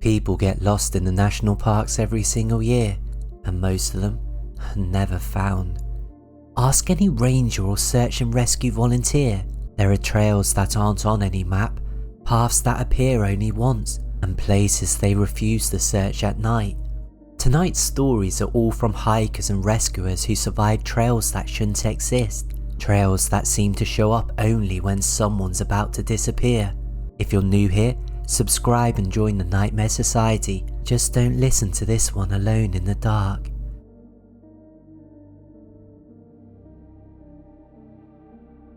People get lost in the national parks every single year, and most of them are never found. Ask any ranger or search and rescue volunteer. There are trails that aren't on any map, paths that appear only once, and places they refuse to search at night. Tonight's stories are all from hikers and rescuers who survived trails that shouldn't exist, trails that seem to show up only when someone's about to disappear. If you're new here, subscribe and join the Nightmare Society. Just don't listen to this one alone in the dark.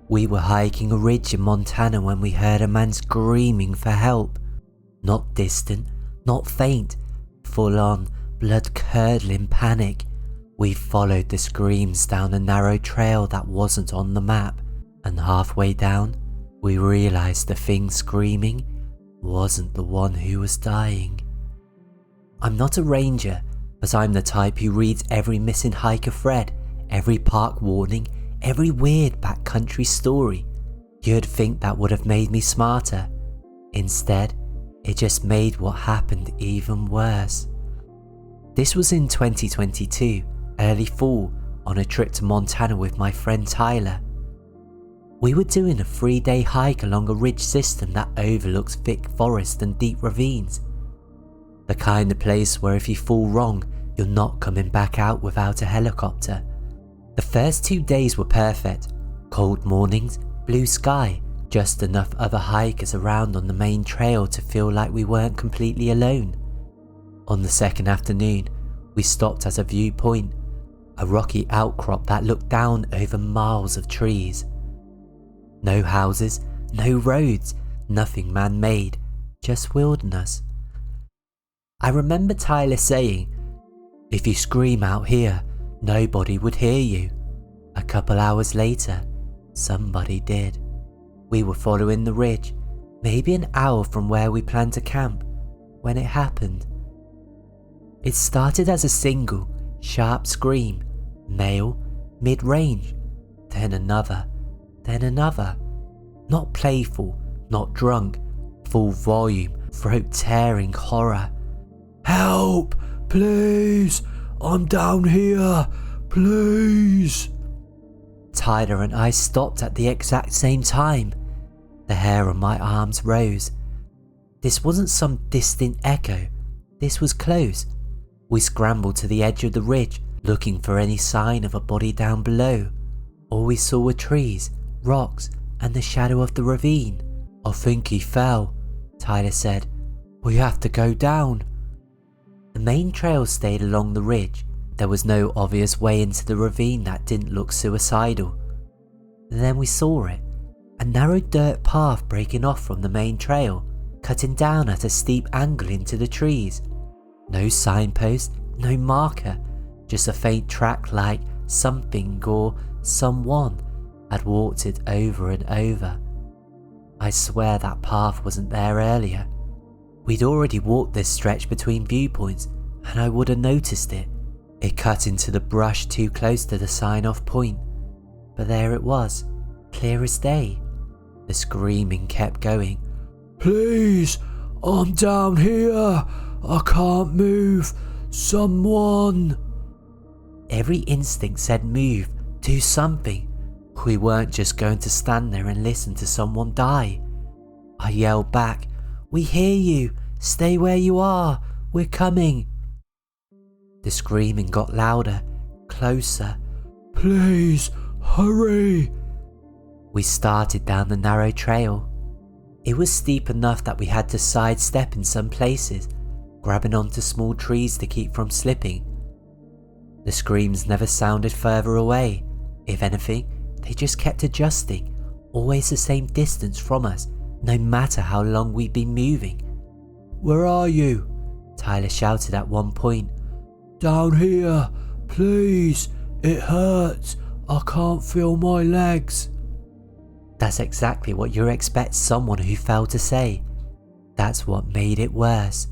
We were hiking a ridge in Montana when we heard a man screaming for help. Not distant, not faint, full on, blood-curdling panic. We followed the screams down a narrow trail that wasn't on the map, and halfway down, we realised the thing screaming wasn't the one who was dying. I'm not a ranger, but I'm the type who reads every missing hiker thread, every park warning, every weird backcountry story. You'd think that would have made me smarter. Instead, it just made what happened even worse. This was in 2022, early fall, on a trip to Montana with my friend Tyler. We were doing a 3-day hike along a ridge system that overlooks thick forest and deep ravines. The kind of place where if you fall wrong, you're not coming back out without a helicopter. The first 2 days were perfect. Cold mornings, blue sky, just enough other hikers around on the main trail to feel like we weren't completely alone. On the second afternoon, we stopped at a viewpoint, a rocky outcrop that looked down over miles of trees. No houses, no roads, nothing man-made, just wilderness. I remember Tyler saying, "If you scream out here, nobody would hear you." A couple hours later, somebody did. We were following the ridge, maybe an hour from where we planned to camp, when it happened. It started as a single, sharp scream, male, mid-range, then another, then another. Not playful, not drunk, full volume, throat-tearing horror. "Help! Please! I'm down here! Please!" Tyler and I stopped at the exact same time. The hair on my arms rose. This wasn't some distant echo. This was close. We scrambled to the edge of the ridge, looking for any sign of a body down below. All we saw were trees, rocks, and the shadow of the ravine. "I think he fell," Tyler said. "We have to go down." The main trail stayed along the ridge. There was no obvious way into the ravine that didn't look suicidal. Then we saw it, a narrow dirt path breaking off from the main trail, cutting down at a steep angle into the trees. No signpost, no marker, just a faint track like something or someone had walked it over and over. I swear that path wasn't there earlier. We'd already walked this stretch between viewpoints, and I would have noticed it. It cut into the brush too close to the sign-off point, but there it was, clear as day. The screaming kept going. "Please, I'm down here. I can't move. Someone." Every instinct said move, do something. We weren't just going to stand there and listen to someone die. I yelled back, "We hear you. Stay where you are. We're coming." The screaming got louder, closer. "Please, hurry." We started down the narrow trail. It was steep enough that we had to sidestep in some places, grabbing onto small trees to keep from slipping. The screams never sounded further away. If anything, they just kept adjusting, always the same distance from us, no matter how long we'd been moving. "Where are you?" Tyler shouted at one point. "Down here, please, it hurts, I can't feel my legs." That's exactly what you expect someone who fell to say. That's what made it worse.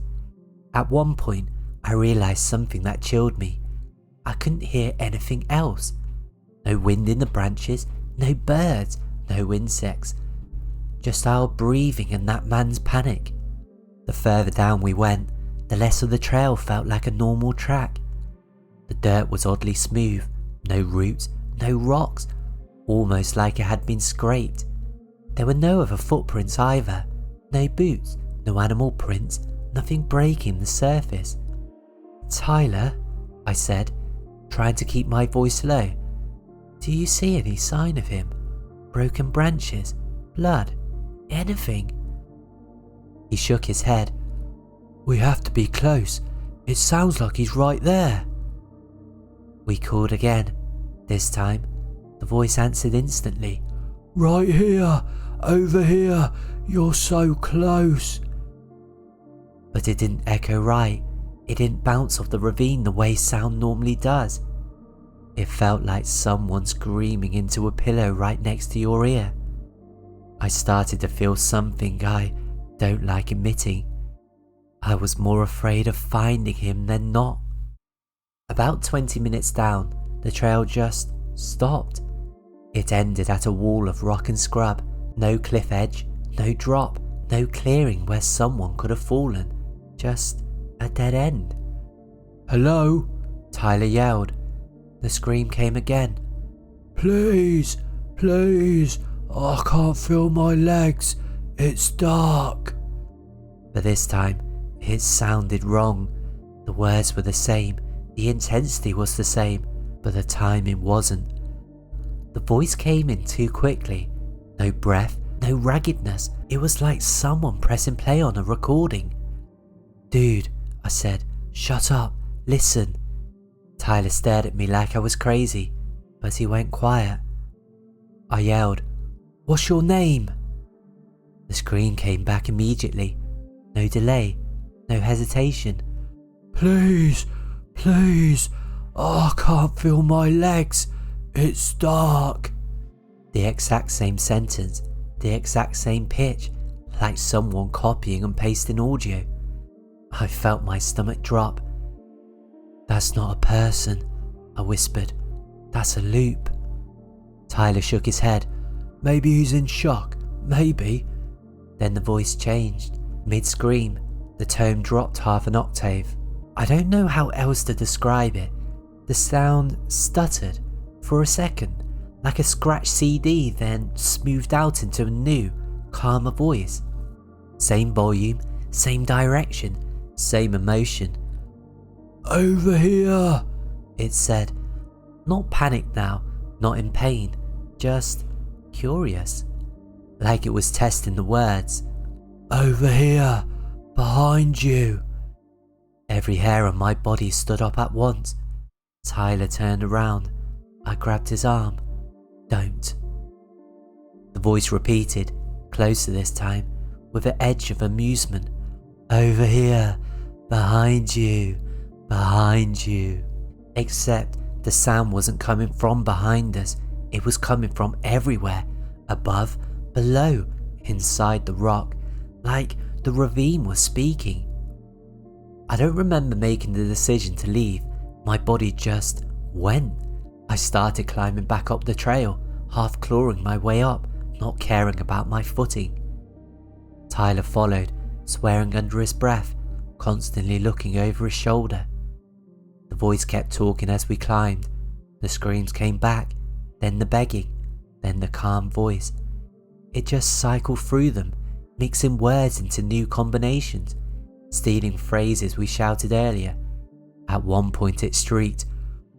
At one point, I realised something that chilled me. I couldn't hear anything else. No wind in the branches, no birds, no insects. Just our breathing and that man's panic. The further down we went, the less of the trail felt like a normal track. The dirt was oddly smooth, no roots, no rocks, almost like it had been scraped. There were no other footprints either, no boots, no animal prints, nothing breaking the surface. "Tyler," I said, trying to keep my voice low, "do you see any sign of him? Broken branches, blood, anything?" He shook his head. "We have to be close. It sounds like he's right there." We called again. This time, the voice answered instantly. "Right here, over here, you're so close." But it didn't echo right. It didn't bounce off the ravine the way sound normally does. It felt like someone screaming into a pillow right next to your ear. I started to feel something I don't like admitting. I was more afraid of finding him than not. About 20 minutes down, the trail just stopped. It ended at a wall of rock and scrub, no cliff edge, no drop, no clearing where someone could have fallen, just a dead end. "Hello?" Tyler yelled. The scream came again. "Please, please, I can't feel my legs, it's dark." But this time, it sounded wrong. The words were the same, the intensity was the same, but the timing wasn't. The voice came in too quickly. No breath, no raggedness. It was like someone pressing play on a recording. "Dude," I said, "shut up, listen." Tyler stared at me like I was crazy, but he went quiet. I yelled, "What's your name?" The scream came back immediately. No delay, no hesitation. "Please, please, I can't feel my legs, it's dark." The exact same sentence, the exact same pitch, like someone copying and pasting audio. I felt my stomach drop. "That's not a person," I whispered. "That's a loop." Tyler shook his head. "Maybe he's in shock, maybe." Then the voice changed. Mid-scream, the tone dropped half an octave. I don't know how else to describe it. The sound stuttered for a second, like a scratched CD, then smoothed out into a new, calmer voice. Same volume, same direction, same emotion. "Over here," it said. Not panicked now, not in pain, just curious. Like it was testing the words. "Over here, behind you." Every hair on my body stood up at once. Tyler turned around. I grabbed his arm. "Don't." The voice repeated, closer this time, with an edge of amusement. "Over here, behind you, behind you." Except the sound wasn't coming from behind us. It was coming from everywhere, above, below, inside the rock, like the ravine was speaking. I don't remember making the decision to leave. My body just went. I started climbing back up the trail, half clawing my way up, not caring about my footing. Tyler followed, swearing under his breath, constantly looking over his shoulder. The voice kept talking as we climbed. The screams came back, then the begging, then the calm voice. It just cycled through them, mixing words into new combinations, stealing phrases we shouted earlier. At one point it shrieked,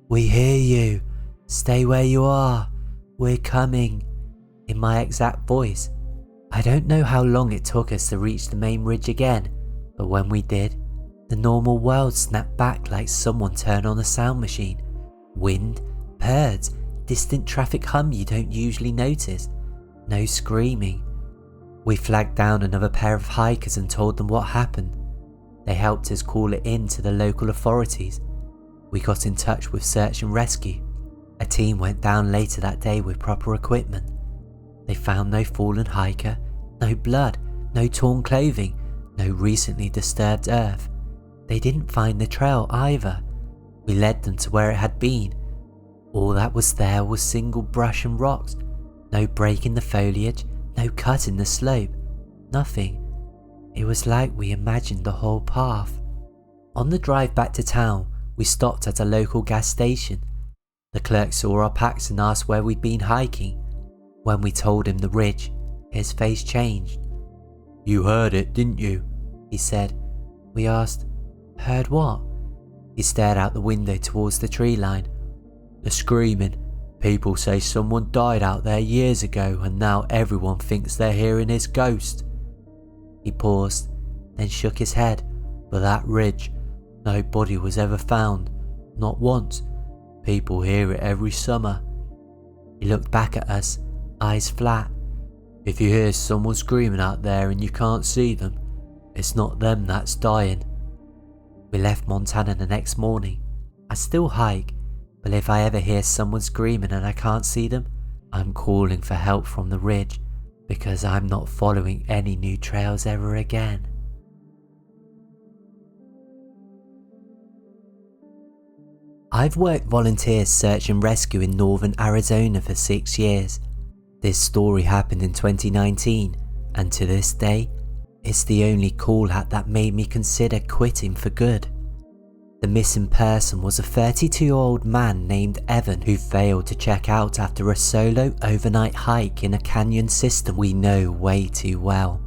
"We hear you, stay where you are, we're coming," in my exact voice. I don't know how long it took us to reach the main ridge again, but when we did, the normal world snapped back like someone turned on a sound machine. Wind, birds, distant traffic hum you don't usually notice. No screaming. We flagged down another pair of hikers and told them what happened. They helped us call it in to the local authorities. We got in touch with search and rescue. A team went down later that day with proper equipment. They found no fallen hiker, no blood, no torn clothing, no recently disturbed earth. They didn't find the trail either. We led them to where it had been. All that was there was single brush and rocks. No break in the foliage, no cut in the slope, nothing. It was like we imagined the whole path. On the drive back to town, we stopped at a local gas station. The clerk saw our packs and asked where we'd been hiking. When we told him the ridge, his face changed. "You heard it, didn't you?" he said. We asked, "Heard what?" He stared out the window towards the tree line. "The screaming. People say someone died out there years ago and now everyone thinks they're hearing his ghost." He paused, then shook his head. "But that ridge, no body was ever found. Not once. People hear it every summer." He looked back at us, eyes flat. "If you hear someone screaming out there and you can't see them, it's not them that's dying." We left Montana the next morning. I still hike, but if I ever hear someone screaming and I can't see them, I'm calling for help from the ridge, because I'm not following any new trails ever again. I've worked volunteer search and rescue in northern Arizona for 6 years. This story happened in 2019, and to this day, it's the only call out that made me consider quitting for good. The missing person was a 32-year-old man named Evan who failed to check out after a solo overnight hike in a canyon system we know way too well.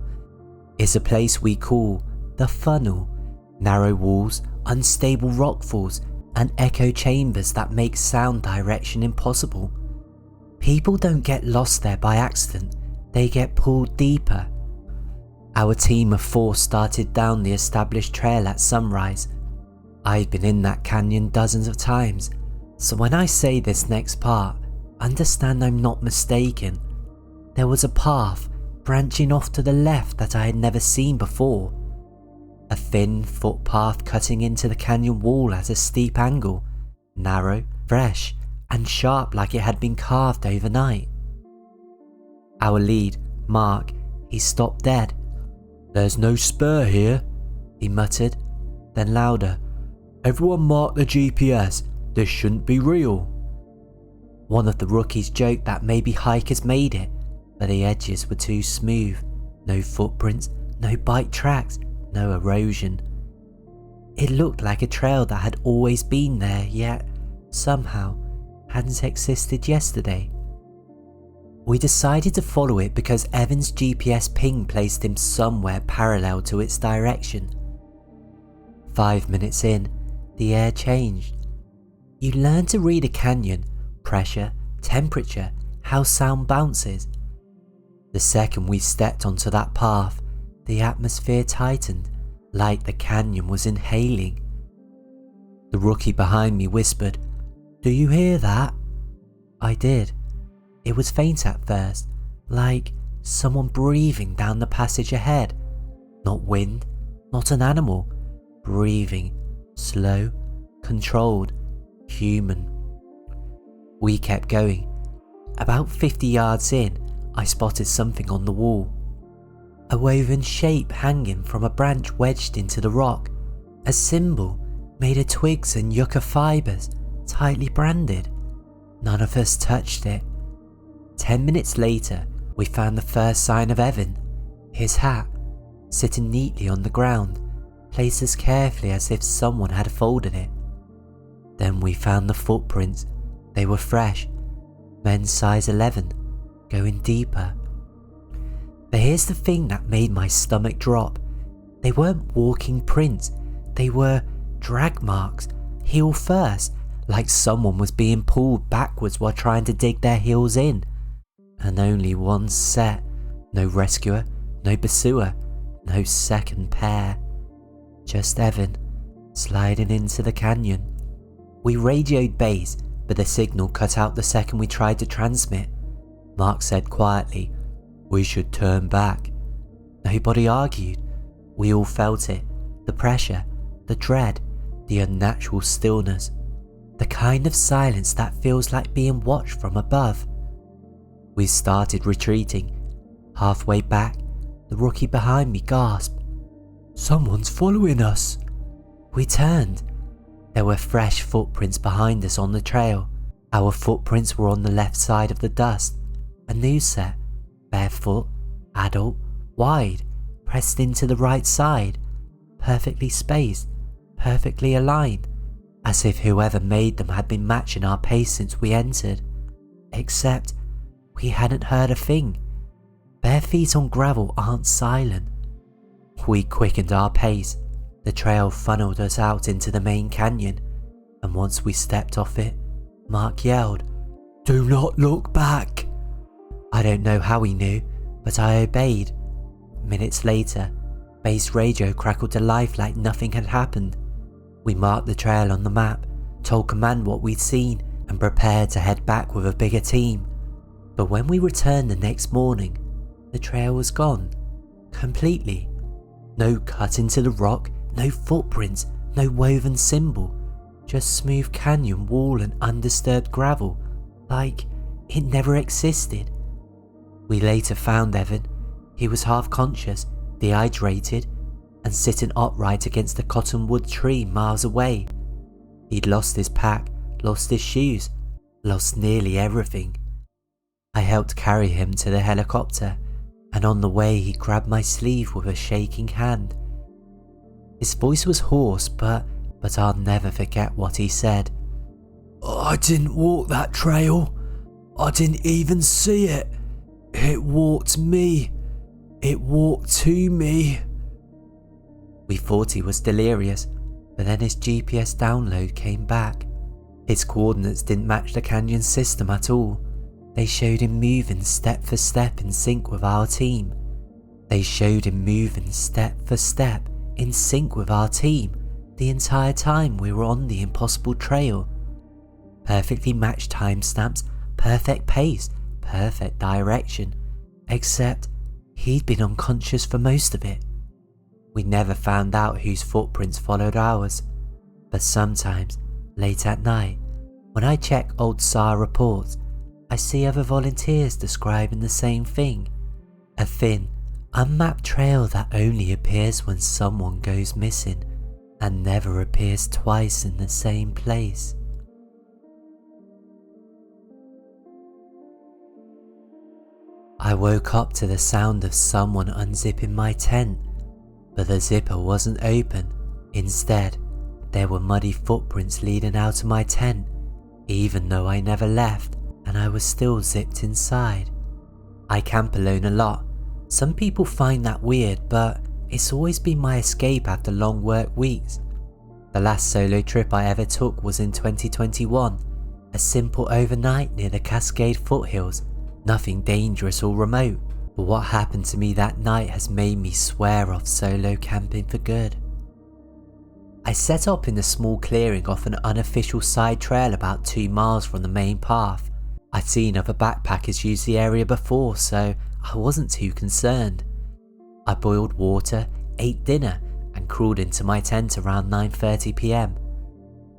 It's a place we call the Funnel. Narrow walls, unstable rockfalls, and echo chambers that make sound direction impossible. People don't get lost there by accident, they get pulled deeper. Our team of 4 started down the established trail at sunrise. I've been in that canyon dozens of times, so when I say this next part, understand I'm not mistaken. There was a path branching off to the left that I had never seen before. A thin footpath cutting into the canyon wall at a steep angle, narrow, fresh, and sharp like it had been carved overnight. Our lead, Mark, he stopped dead. "There's no spur here," he muttered, then louder, "Everyone mark the GPS, this shouldn't be real." One of the rookies joked that maybe hikers made it, but the edges were too smooth. No footprints, no bike tracks, no erosion. It looked like a trail that had always been there, yet somehow hadn't existed yesterday. We decided to follow it because Evan's GPS ping placed him somewhere parallel to its direction. 5 minutes in, the air changed. You learn to read a canyon, pressure, temperature, how sound bounces. The second we stepped onto that path, the atmosphere tightened, like the canyon was inhaling. The rookie behind me whispered, "Do you hear that?" I did. It was faint at first, like someone breathing down the passage ahead. Not wind, not an animal. Breathing, slow, controlled, human. We kept going. About 50 yards in, I spotted something on the wall. A woven shape hanging from a branch wedged into the rock. A symbol made of twigs and yucca fibres, tightly branded. None of us touched it. 10 minutes later, we found the first sign of Evan. His hat, sitting neatly on the ground, placed as carefully as if someone had folded it. Then we found the footprints. They were fresh, men's size 11, going deeper. But here's the thing that made my stomach drop. They weren't walking prints, they were drag marks, heel first, like someone was being pulled backwards while trying to dig their heels in. And only one set, no rescuer, no pursuer, no second pair. Just Evan, sliding into the canyon. We radioed base, but the signal cut out the second we tried to transmit. Mark said quietly, "We should turn back." Nobody argued. We all felt it, the pressure, the dread, the unnatural stillness, the kind of silence that feels like being watched from above. We started retreating. Halfway back, the rookie behind me gasped, "Someone's following us." We turned. There were fresh footprints behind us on the trail. Our footprints were on the left side of the dust. A new set, barefoot, adult, wide, pressed into the right side, perfectly spaced, perfectly aligned, as if whoever made them had been matching our pace since we entered. Except we hadn't heard a thing. Bare feet on gravel aren't silent. We quickened our pace. The trail funneled us out into the main canyon, and once we stepped off it, Mark yelled, "Do not look back!" I don't know how he knew, but I obeyed. Minutes later, base radio crackled to life like nothing had happened. We marked the trail on the map, told command what we'd seen, and prepared to head back with a bigger team. But when we returned the next morning, the trail was gone. Completely. No cut into the rock, no footprints, no woven symbol. Just smooth canyon wall and undisturbed gravel, like it never existed. We later found Evan. He was half conscious, dehydrated, and sitting upright against a cottonwood tree miles away. He'd lost his pack, lost his shoes, lost nearly everything. I helped carry him to the helicopter, and on the way he grabbed my sleeve with a shaking hand. His voice was hoarse, but I'll never forget what he said. "I didn't walk that trail. I didn't even see it. It walked me. It walked to me." We thought he was delirious, but then his GPS download came back. His coordinates didn't match the canyon system at all. They showed him moving step for step in sync with our team. The entire time we were on the impossible trail. Perfectly matched timestamps, perfect pace, perfect direction, except he'd been unconscious for most of it. We never found out whose footprints followed ours, but sometimes, late at night, when I check old SAR reports, I see other volunteers describing the same thing. A thin, unmapped trail that only appears when someone goes missing and never appears twice in the same place. I woke up to the sound of someone unzipping my tent, but the zipper wasn't open. Instead, there were muddy footprints leading out of my tent, even though I never left and I was still zipped inside. I camp alone a lot. Some people find that weird, but it's always been my escape after long work weeks. The last solo trip I ever took was in 2021, a simple overnight near the Cascade foothills, nothing dangerous or remote, but what happened to me that night has made me swear off solo camping for good. I set up in a small clearing off an unofficial side trail about 2 miles from the main path. I'd seen other backpackers use the area before, so I wasn't too concerned. I boiled water, ate dinner, and crawled into my tent around 9:30 PM.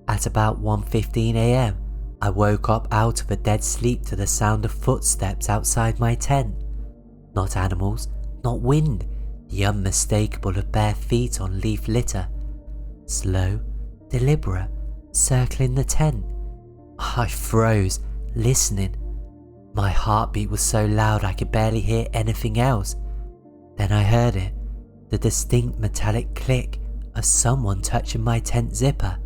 At about 1:15 AM, I woke up out of a dead sleep to the sound of footsteps outside my tent. Not animals, not wind, the unmistakable of bare feet on leaf litter. Slow, deliberate, circling the tent. I froze, listening. My heartbeat was so loud I could barely hear anything else. Then I heard it, the distinct metallic click of someone touching my tent zipper.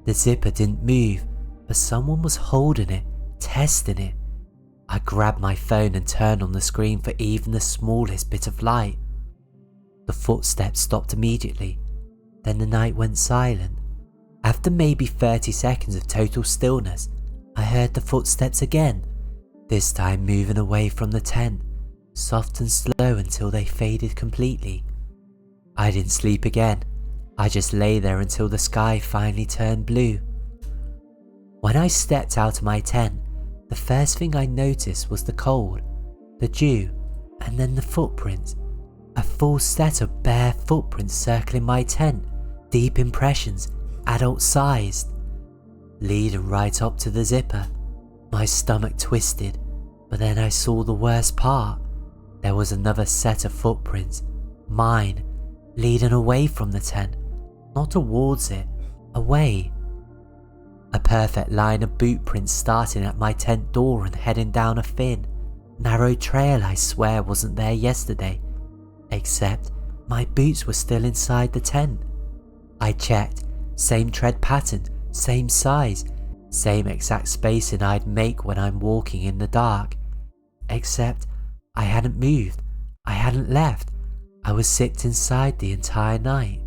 The zipper didn't move, but someone was holding it, testing it. I grabbed my phone and turned on the screen for even the smallest bit of light. The footsteps stopped immediately. Then the night went silent. After maybe 30 seconds of total stillness, I heard the footsteps again, this time moving away from the tent, soft and slow until they faded completely. I didn't sleep again. I just lay there until the sky finally turned blue. When I stepped out of my tent, the first thing I noticed was the cold, the dew, and then the footprints. A full set of bare footprints circling my tent, deep impressions, adult-sized, leading right up to the zipper. My stomach twisted, but then I saw the worst part. There was another set of footprints, mine, leading away from the tent, not towards it, away. A perfect line of boot prints starting at my tent door and heading down a thin, narrow trail I swear wasn't there yesterday, except my boots were still inside the tent. I checked, Same tread pattern, same size, same exact spacing I'd make when I'm walking in the dark. Except I hadn't moved, I hadn't left, I was sicked inside the entire night.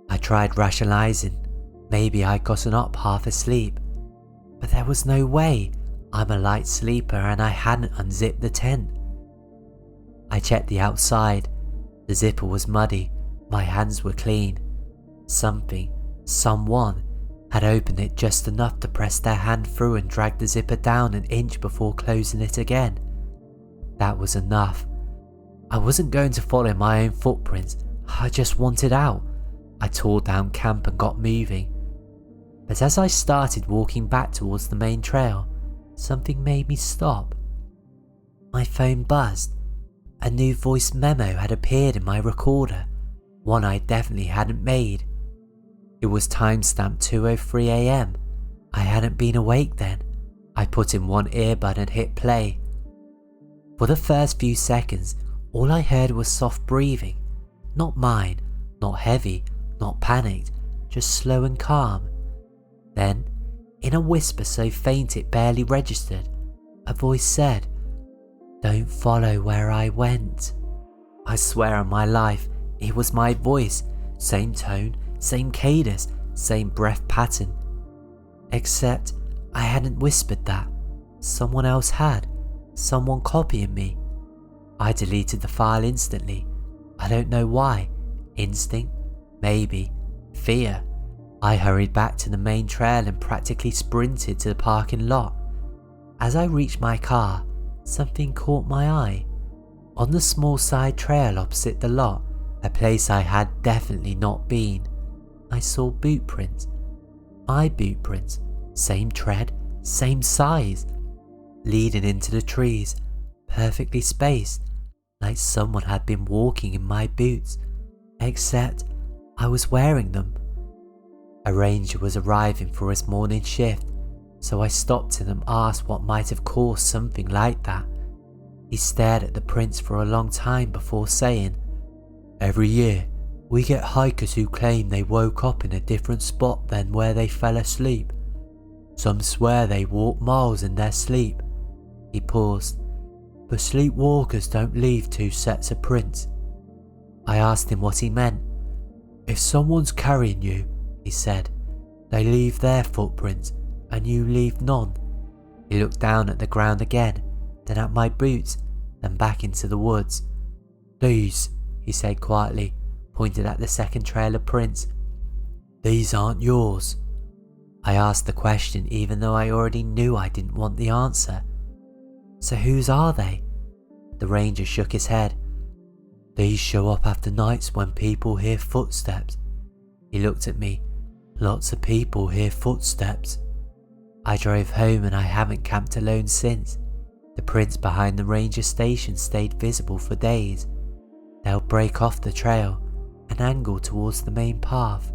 I tried rationalizing, maybe I'd gotten up half asleep, but there was no way. I'm a light sleeper and I hadn't unzipped the tent. I checked the outside. The zipper was muddy, my hands were clean. Someone had opened it just enough to press their hand through and drag the zipper down an inch before closing it again. That was enough. I wasn't going to follow my own footprints, I just wanted out. I tore down camp and got moving. But as I started walking back towards the main trail, something made me stop. My phone buzzed. A new voice memo had appeared in my recorder, one I definitely hadn't made. It was timestamped 2:03 AM. I hadn't been awake then. I put in one earbud and hit play. For the first few seconds, all I heard was soft breathing. Not mine, not heavy, not panicked, just slow and calm. Then, in a whisper so faint it barely registered, a voice said, "Don't follow where I went." I swear on my life, it was my voice, same tone, same cadence, same breath pattern. Except I hadn't whispered that. Someone else had, someone copying me. I deleted the file instantly. I don't know why. Instinct? Maybe. Fear. I hurried back to the main trail and practically sprinted to the parking lot. As I reached my car, something caught my eye. On the small side trail opposite the lot, a place I had definitely not been, I saw boot prints. My boot prints, same tread, same size, leading into the trees, perfectly spaced, like someone had been walking in my boots, except I was wearing them. A ranger was arriving for his morning shift, so I stopped him and asked what might have caused something like that. He stared at the prints for a long time before saying, "Every year, we get hikers who claim they woke up in a different spot than where they fell asleep. Some swear they walk miles in their sleep." He paused. "But sleepwalkers don't leave two sets of prints." I asked him what he meant. "If someone's carrying you," he said, "they leave their footprints and you leave none." He looked down at the ground again, then at my boots, then back into the woods. "These," he said quietly, pointed at the second trail of prints. "These aren't yours." I asked the question even though I already knew I didn't want the answer. "So whose are they?" The ranger shook his head. "These show up after nights when people hear footsteps." He looked at me. "Lots of people hear footsteps." I drove home and I haven't camped alone since. The prints behind the ranger station stayed visible for days. They'll break off the trail and angle towards the main path,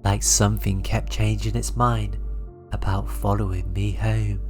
like something kept changing its mind about following me home.